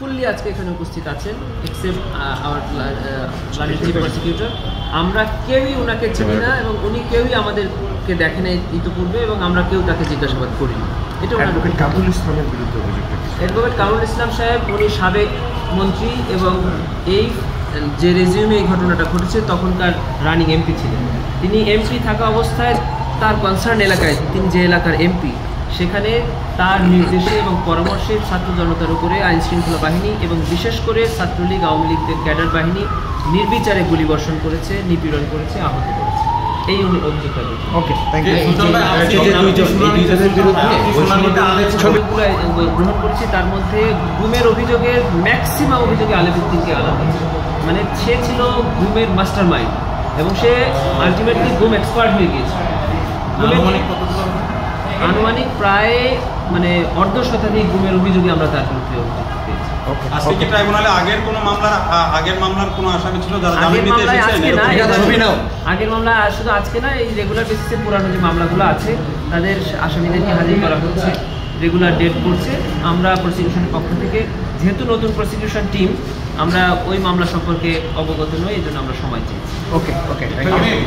Fully আজকে এখানে উপস্থিত আছেন, এক্সেপ্ট আওয়ার প্ল্যানেটারি প্রসিকিউটর। আমরা কেউই ওনাকে চিনি না এবং উনি কেউই আমাদেরকে দেখেন ইতিপূর্বে এবং আমরা কেউ তাকে জিজ্ঞাসাবাদ করিনি। এটা অ্যাডভোকেট কামরুল ইসলামের বিরুদ্ধে অভিযোগটা কি? অ্যাডভোকেট কামরুল ইসলাম সাহেব উনি সাবেক মন্ত্রী এবং এই যে রেজিউমে এই ঘটনাটা ঘটেছে তখনকার রানিং এমপি ছিলেন। তিনি এমপি থাকা অবস্থায় তার কনসার্ন এলাকায়, তিনি যে এলাকার এমপি, সেখানে তার নির্দেশে এবং পরামর্শে ছাত্র জনতার উপরে আইনশৃঙ্খলা বাহিনী এবং বিশেষ করে ছাত্রলীগ আওয়ামী লীগদের ক্যাডার বাহিনী নির্বিচারে গুলিবর্ষণ করেছে, নিপীড়ন করেছে, আহত করেছে। এই অভিযোগটা ওকে, থ্যাংক ইউ। ছবিগুলো গ্রহণ করেছি, তার মধ্যে গুমের অভিযোগের ম্যাক্সিমাম অভিযোগে আলেমউদ্দিনকে আনা হয়েছে। মানে সে ছিল গুমের মাস্টার মাইন্ড এবং সে আলটিমেটলি গুম এক্সপার্ট হয়ে গিয়েছে। আনুমানিক প্রায় মানে অর্ধশতাধিক গুমের অভিযোগে আমরা তার বিরুদ্ধে পেয়েছি। আজকে কি ট্রাইব্যুনালে আগের মামলার কোনো আসামি ছিল যারা জামিন নিতে এসেছেন? আগের মামলা শুধু আজকে না, এই রেগুলার বেসিসে পুরানো যে মামলাগুলো আছে তাদের আসামিদেরকে হাজির করা হচ্ছে, রেগুলার ডেট করছে। আমরা প্রসিকিউশনের পক্ষ থেকে, যেহেতু নতুন প্রসিকিউশন টিম, আমরা ওই মামলা সম্পর্কে অবগত নই, এই জন্য আমরা সময় চাই। ওকে, থ্যাংক ইউ।